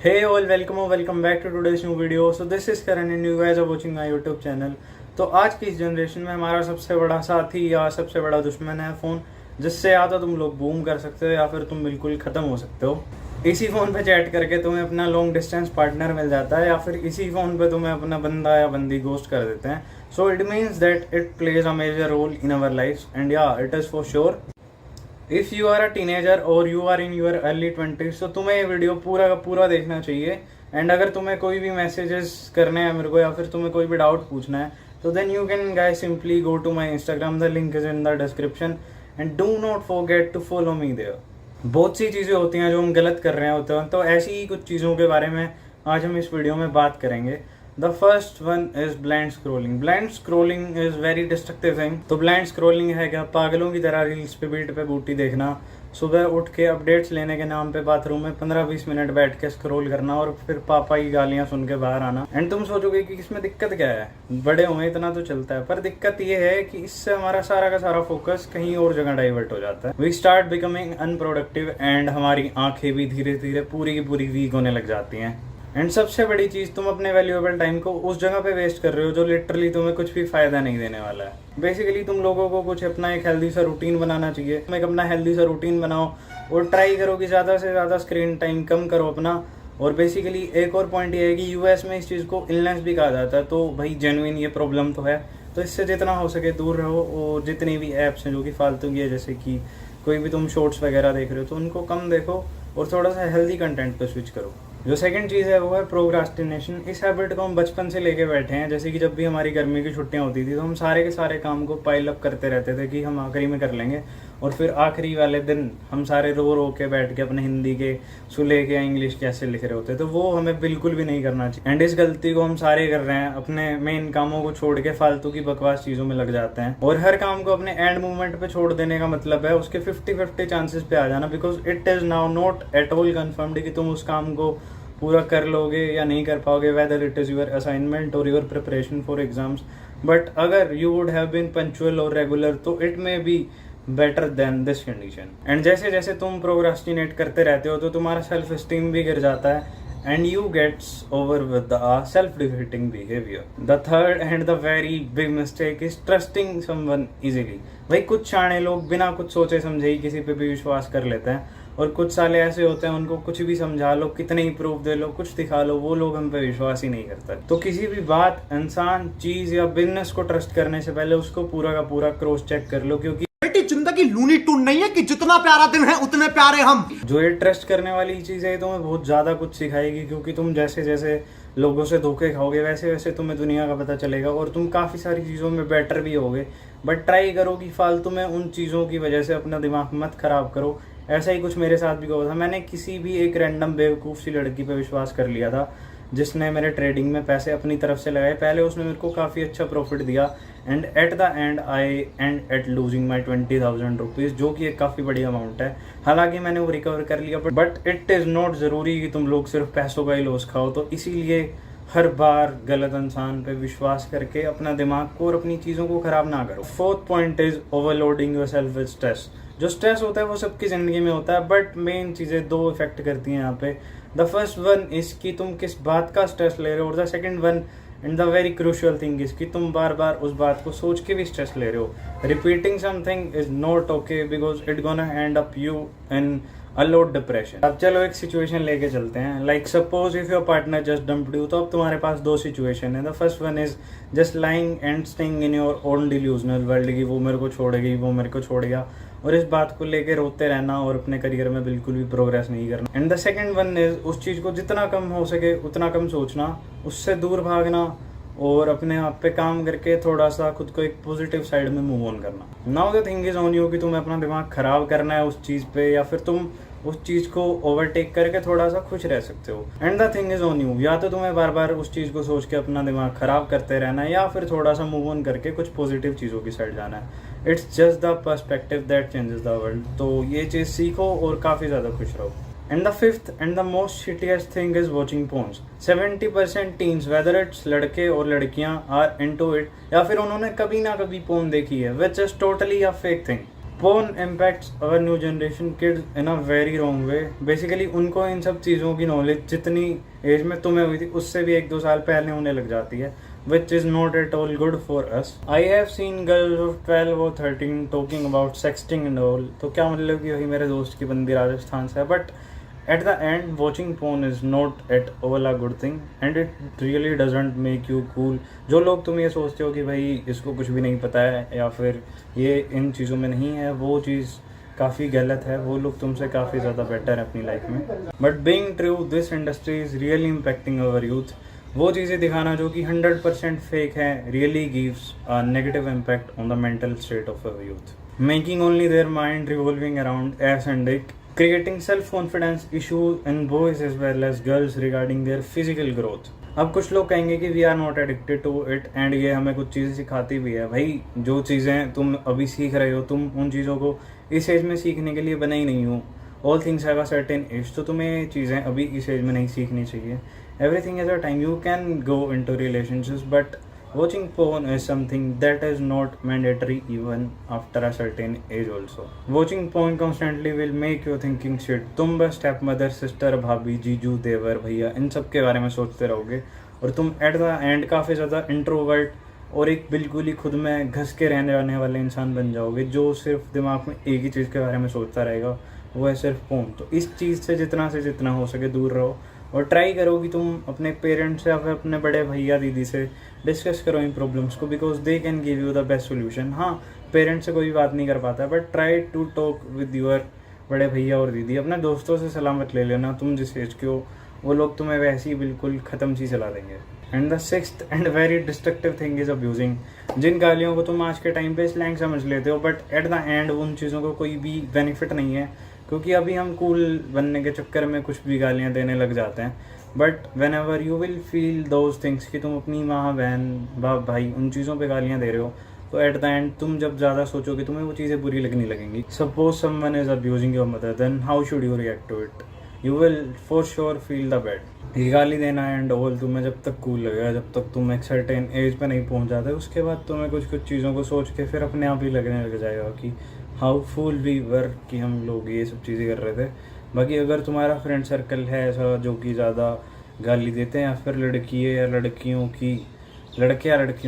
Hey all, welcome or welcome back to today's new video. So this is Karan and you guys are watching my YouTube channel. तो आज की इस generation में हमारा सबसे बड़ा साथी या सबसे बड़ा दुश्मन है फ़ोन, जिससे या तो तुम लोग बूम कर सकते हो या फिर तुम बिल्कुल ख़त्म हो सकते हो। इसी फ़ोन पे चैट करके तुम्हें अपना लॉन्ग डिस्टेंस पार्टनर मिल जाता है या फिर इसी फ़ोन पे तुम्हें अपना बंदा या बंदी गोस्ट कर देते हैं। So it means that it plays a major role in our life and या it is for sure if you are a teenager और you are in your early 20s तो तुम्हें ये वीडियो पूरा का पूरा देखना चाहिए। एंड अगर तुम्हें कोई भी मैसेजेस करने हैं मेरे को या फिर तुम्हें कोई भी डाउट पूछना है तो then you can guys simply go to my Instagram, the link is in the description and do not forget to follow me there. बहुत सी चीज़ें होती हैं जो हम गलत कर रहे होते हैं, तो ऐसी ही कुछ चीज़ों के बारे में आज हम इस वीडियो में बात करेंगे। The first one is blind scrolling. Blind scrolling is very destructive thing. तो ब्लाइंड स्क्रोलिंग है क्या? पागलों की तरह रील्स पे बीट पे बूटी देखना, सुबह उठ के अपडेट्स लेने के नाम पे बाथरूम में 15-20 मिनट बैठ के स्क्रॉल करना और फिर पापा की गालियां सुन के बाहर आना। एंड तुम सोचोगे कि इसमें दिक्कत क्या है, बड़े हुए इतना तो चलता है, पर दिक्कत ये है कि इससे हमारा सारा का सारा फोकस कहीं और जगह डाइवर्ट हो जाता है। We start becoming unproductive and हमारी आंखें भी धीरे धीरे पूरी की पूरी वीक होने लग जाती हैं। एंड सबसे बड़ी चीज़, तुम अपने वैल्यूएबल टाइम को उस जगह पे वेस्ट कर रहे हो जो लिटरली तुम्हें कुछ भी फायदा नहीं देने वाला है। बेसिकली तुम लोगों को कुछ अपना एक हेल्दी सा रूटीन बनाना चाहिए। तुम एक अपना हेल्दी सा रूटीन बनाओ और ट्राई करो कि ज़्यादा से ज़्यादा स्क्रीन टाइम कम करो अपना। और बेसिकली एक और पॉइंट ये है कि यूएस में इस चीज़ को इलनेस भी कहा जाता है, तो भाई जेन्युइन ये प्रॉब्लम तो है, तो इससे जितना हो सके दूर रहो। और जितनी भी ऐप्स हैं जो कि फालतू की है, जैसे कि कोई भी तुम शॉर्ट्स वगैरह देख रहे हो तो उनको कम देखो और थोड़ा सा हेल्दी कंटेंट पे स्विच करो। जो सेकंड चीज़ है वो है प्रोक्रास्टिनेशन। इस हैबिट को हम बचपन से लेके बैठे हैं। जैसे कि जब भी हमारी गर्मी की छुट्टियां होती थी तो हम सारे के सारे काम को पाइल अप करते रहते थे कि हम आखिरी में कर लेंगे, और फिर आखिरी वाले दिन हम सारे रो रो के बैठ के अपने हिंदी के सुले के इंग्लिश कैसे लिख रहे होते, तो वो हमें बिल्कुल भी नहीं करना चाहिए। एंड इस गलती को हम सारे कर रहे हैं, अपने मेन कामों को छोड़ के फालतू की बकवास चीज़ों में लग जाते हैं। और हर काम को अपने एंड मूवमेंट पे छोड़ देने का मतलब है उसके 50-50 चांसेस पे आ जाना, because it is now not at all confirmed कि तुम उस काम को पूरा कर लोगे या नहीं कर पाओगे, whether it is your assignment और your preparation for exams. But अगर you would have been punctual और रेगुलर तो it may be better than this condition. And जैसे जैसे तुम प्रोक्रास्टिनेट करते रहते हो तो तुम्हारा सेल्फ स्टीम भी गिर जाता है and you gets over with the self defeating behaviour. The third and the very big mistake is trusting someone easily. भाई कुछ शाणे लोग बिना कुछ सोचे समझे ही किसी पे भी विश्वास कर लेते हैं, और कुछ साले ऐसे होते हैं उनको कुछ भी समझा लो, कितने ही प्रूफ दे लो, कुछ दिखा लो, वो लोग हम पे विश्वास ही नहीं करते। तो किसी भी बात, इंसान, चीज़ या बिजनेस को ट्रस्ट करने से पहले उसको पूरा का पूरा क्रॉस चेक कर लो, क्योंकि जिंदगी लूनी टून नहीं है कि जितना प्यारा दिन है उतने प्यारे हम। जो ये ट्रस्ट करने वाली चीज़ है तुम्हें बहुत ज़्यादा कुछ सिखाएगी, क्योंकि तुम जैसे जैसे लोगों से धोखे खाओगे वैसे वैसे तुम्हें दुनिया का पता चलेगा और तुम काफ़ी सारी चीज़ों में बेटर भी होगे। बट ट्राई करो कि फालतू में उन चीज़ों की वजह से अपना दिमाग मत खराब करो। ऐसा ही कुछ मेरे साथ भी हुआ था। मैंने किसी भी एक रैंडम बेवकूफ़ सी लड़की पे विश्वास कर लिया था जिसने मेरे ट्रेडिंग में पैसे अपनी तरफ से लगाए। पहले उसने मेरे को काफ़ी अच्छा प्रॉफिट दिया and at the end I end at losing my 20,000 rupees, जो कि एक काफ़ी बड़ी अमाउंट है। हालांकि मैंने वो रिकवर कर लिया, बट इट इज़ नॉट ज़रूरी कि तुम लोग सिर्फ पैसों का ही लॉस खाओ। तो इसीलिए हर बार गलत इंसान पे विश्वास करके अपना दिमाग को और अपनी चीज़ों को ख़राब ना करो। Fourth point is overloading your self with stress. जो स्ट्रेस होता है वो सबकी ज़िंदगी में होता है, बट मेन चीज़ें दो इफेक्ट करती हैं यहाँ पे। द फर्स्ट वन इज़ कि तुम किस बात का स्ट्रेस ले रहे हो, और the second one and the very crucial thing is कि तुम बार बार उस बात को सोच के भी स्ट्रेस ले रहे हो। Repeating something is not okay because it gonna and up you in a load depression. अब चलो एक सिचुएशन लेके चलते हैं। Like suppose if your partner just dumped you, तो अब तुम्हारे पास दो सिचुएशन है। The first one is just lying and staying in your own delusional world कि वो मेरे को छोड़ेगी, वो मेरे को छोड़ेगा, और इस बात को लेके रोते रहना और अपने करियर में बिल्कुल भी प्रोग्रेस नहीं करना। And the second one is उस चीज़ को जितना कम हो सके उतना कम सोचना, उससे दूर भागना और अपने आप पे काम करके थोड़ा सा खुद को एक पॉजिटिव साइड में मूव ऑन करना। Now the thing is on you कि तुम्हें अपना दिमाग खराब करना है उस चीज़ पे, या फिर तुम उस चीज़ को ओवरटेक करके थोड़ा सा खुश रह सकते हो। And the thing is on you, या तो तुम्हें बार बार उस चीज़ को सोच के अपना दिमाग खराब करते रहना है, या फिर थोड़ा सा मूव ऑन करके कुछ पॉजिटिव चीज़ों की साइड जाना है। It's just the perspective that changes the world. तो ये चीज़ सीखो और काफ़ी ज़्यादा खुश रहो। And the fifth and the most shittiest thing is watching porns. 70% teens, whether it's लड़के और लड़कियां, आर इनटू इट, या फिर उन्होंने कभी ना कभी पोन देखी है, which is totally a fake thing. Porn impacts our new generation kids in a very wrong way. Basically उनको इन सब चीज़ों की नॉलेज जितनी एज में तुम्हें हुई थी उससे भी 1-2 साल पहले होने लग जाती है, which is not at all good for us. I have seen girls of 12 or 13 talking about sexting and all. तो क्या मतलब कि वही मेरे दोस्त की बंदी राजस्थान से है, but at the end watching porn is not at all a good thing and it really doesn't make you cool. जो लोग तुम ये सोचते हो कि भाई इसको कुछ भी नहीं पता है या फिर ये इन चीज़ों में नहीं है, वो चीज़ काफ़ी गलत है. वो लोग तुमसे काफ़ी ज़्यादा बेटर है अपनी लाइफ में. But being true this industry is really impacting our youth. वो चीज़ें दिखाना जो कि 100% फेक है really gives a negative impact on the mental state of our youth, making only their mind revolving around S and Dick, creating self-confidence issues in boys as well as girls regarding their physical growth. अब कुछ लोग कहेंगे कि we are not addicted to it and ये हमें कुछ चीज़ें सिखाती भी है. भाई जो चीज़ें तुम अभी सीख रहे हो तुम उन चीज़ों को इस एज में सीखने के लिए बने ही नहीं हो. All things have a certain age. तो तुम्हें ये चीज़ें अभी इस एज में नहीं सीखनी चाहिए. Everything is a time. You can go into relationships but watching porn is something that is not mandatory even after a certain age also. Watching porn constantly will make you thinking shit. तुम बस step mother, sister, भाभी, जीजू, देवर, भैया इन सब के बारे में सोचते रहोगे और तुम एट द एंड काफ़ी ज़्यादा इंट्रोवर्ट और एक बिल्कुल ही खुद में घस के रहने वाले वाले इंसान बन जाओगे जो सिर्फ दिमाग में एक ही चीज़ के बारे में सोचता रहेगा, वो है सिर्फ porn. तो इस चीज़ से जितना हो सके दूर रहो और ट्राई करो कि तुम अपने पेरेंट्स से या फिर अपने बड़े भैया दीदी से डिस्कस करो इन प्रॉब्लम्स को, because they can give you the best solution. हाँ, पेरेंट्स से कोई बात नहीं कर पाता but try to talk with your बड़े भैया और दीदी. अपने दोस्तों से सलाह मत ले लेना. तुम जिस एज के हो वो लोग तुम्हें वैसे ही बिल्कुल ख़त्म सी चला देंगे. And the sixth and very destructive thing is abusing. जिन गालियों को तुम आज के टाइम पे स्लैंग समझ लेते हो बट एट द एंड उन चीज़ों को कोई भी बेनिफिट नहीं है, क्योंकि अभी हम कूल बनने के चक्कर में कुछ भी गालियाँ देने लग जाते हैं. But when ever you will feel those things कि तुम अपनी माँ, बहन, बाप, भाई उन चीज़ों पे गालियाँ दे रहे हो, तो एट द एंड तुम जब ज़्यादा सोचोगे तुम्हें वो चीज़ें बुरी लगने लगेंगी. Suppose someone is abusing your mother, then how should you react to it? You will for sure feel the bad. ये गाली देना एंड ऑल तुम्हें जब तक कूल लगेगा, जब तक तुम एक सर्टेन एज पे नहीं पहुंच जाते, उसके बाद तुम्हें कुछ चीज़ों को सोच के फिर अपने आप ही लगने लग जाएगा कि हाउ फूल वी वर कि हम लोग ये सब चीज़ें कर रहे थे. बाकी अगर तुम्हारा फ्रेंड सर्कल है ऐसा जो कि ज़्यादा गाली देते हैं या फिर लड़के या लड़कियों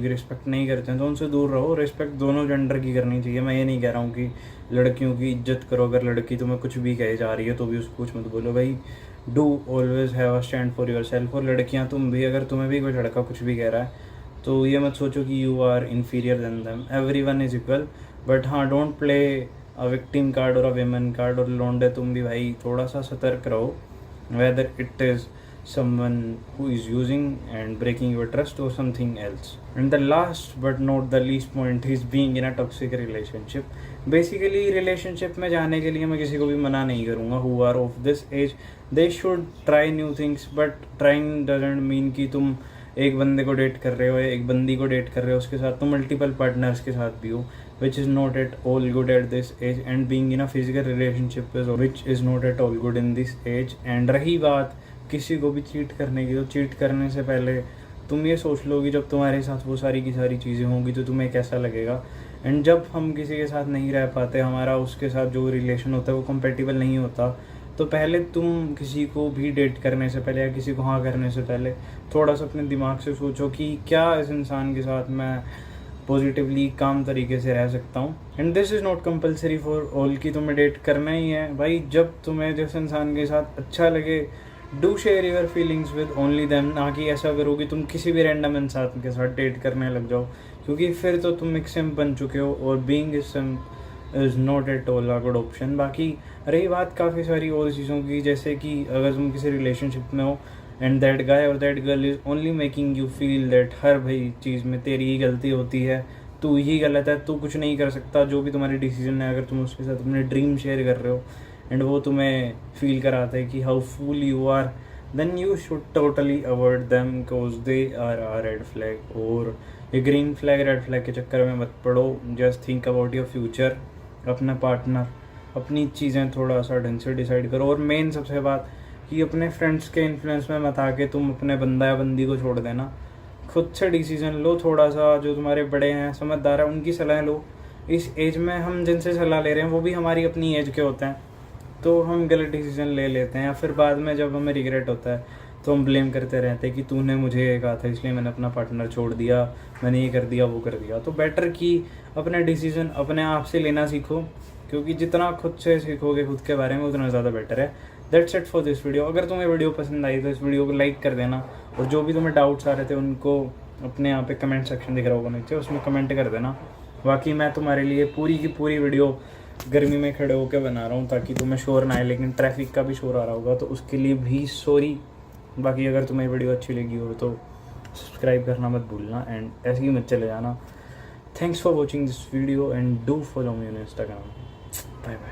की रिस्पेक्ट नहीं करते हैं, तो उनसे दूर रहो. रिस्पेक्ट दोनों जेंडर की करनी चाहिए. मैं ये नहीं कह रहा हूँ कि लड़कियों की इज्जत करो. अगर लड़की तुम्हें कुछ भी कहे जा रही है तो भी उसको कुछ मत बोलो. भाई do always have a stand for your self. और लड़कियाँ तुम भी, अगर तुम्हें भी कोई लड़का कुछ भी कह रहा है तो ये मत सोचो कि you are inferior than them. Everyone is equal. But हाँ, don't play a victim card और अ विमेन कार्ड. और लौंडे तुम भी भाई थोड़ा सा सतर्क रहो, weather it is someone who is using and breaking your trust or something else. And the last but not the least point is being in a toxic relationship. Basically relationship में जाने के लिए मैं किसी को भी मना नहीं करूँगा. who are of this age they should try new things, but trying doesn't mean कि तुम एक बंदे को डेट कर रहे हो या एक बंदी को डेट कर रहे हो, उसके साथ तुम मल्टीपल पार्टनर्स के साथ भी हो, which is not at all good at this age. And being in a physical relationship is which is not at all good in this age. And रही बात किसी को भी चीट करने की, तो चीट करने से पहले तुम ये सोच लो कि जब तुम्हारे साथ वो सारी की सारी चीज़ें होंगी तो तुम्हें कैसा लगेगा. एंड जब हम किसी के साथ नहीं रह पाते, हमारा उसके साथ जो रिलेशन होता है वो कंपेटिबल नहीं होता, तो पहले तुम किसी को भी डेट करने से पहले या किसी को हाँ करने से पहले थोड़ा सा अपने दिमाग से सोचो कि क्या इस इंसान के साथ मैं पॉजिटिवली काम तरीके से रह सकता हूँ. And this is not compulsory for all कि तुम्हें डेट करना ही है. भाई जब तुम्हें जिस इंसान के साथ अच्छा लगे, do share your feelings with only them. ना कि ऐसा करो कि तुम किसी भी रैंडम इंसान के साथ डेट करने लग जाओ, क्योंकि फिर तो तुम एक सिम बन चुके हो और being a SIM is not at all a good option. बाकी रही बात काफ़ी सारी और चीज़ों की, जैसे कि अगर तुम किसी रिलेशनशिप में हो एंड दैट गाय और that girl is only making you feel that हर भाई चीज़ में तेरी ही गलती होती है, तू ही गलत है, तू कुछ नहीं कर सकता, जो भी तुम्हारी डिसीजन है, अगर तुम उसके साथ अपने ड्रीम शेयर कर रहे हो एंड वो तुम्हें फील कराता है कि how fool you are, then you should totally avoid them because they are a red flag. और ये ग्रीन फ्लैग रेड फ्लैग के चक्कर में मत पड़ो. Just think about your future, अपना पार्टनर, अपनी चीज़ें थोड़ा सा ढंग से डिसाइड करो. और मेन सबसे बात कि अपने फ्रेंड्स के इन्फ्लुएंस में मत आके तुम अपने बंदा या बंदी को छोड़ देना. खुद से डिसीजन लो. थोड़ा सा जो तुम्हारे बड़े हैं, समझदार है, उनकी सलाह लो. इस एज में हम जिनसे सलाह ले रहे हैं वो भी हमारी अपनी एज के होते हैं, तो हम गलत डिसीजन ले लेते हैं, या फिर बाद में जब हमें रिग्रेट होता है तो हम ब्लेम करते रहते हैं कि तूने मुझे ये कहा था इसलिए मैंने अपना पार्टनर छोड़ दिया, मैंने ये कर दिया वो कर दिया। तो बेटर कि अपने डिसीजन अपने आप से लेना सीखो, क्योंकि जितना खुद से सीखोगे खुद के बारे में उतना ज़्यादा बेटर है। That's it for this video. अगर तुम्हें वीडियो पसंद आई तो इस वीडियो को लाइक कर देना, और जो भी तुम्हें डाउट्स आ रहे थे उनको अपने यहाँ पे कमेंट सेक्शन दिख रहा होगा नीचे, उसमें कमेंट कर देना। बाकी मैं तुम्हारे लिए पूरी की पूरी वीडियो गर्मी में खड़े होकर बना रहा हूँ ताकि तुम्हें शोर ना आए, लेकिन ट्रैफिक का भी शोर आ रहा होगा तो उसके लिए भी सॉरी। बाकी अगर तुम्हें वीडियो अच्छी लगी हो तो सब्सक्राइब करना मत भूलना, एंड ऐसे ही मत चले जाना। Thanks for watching this video and do follow me on Instagram. Bye bye.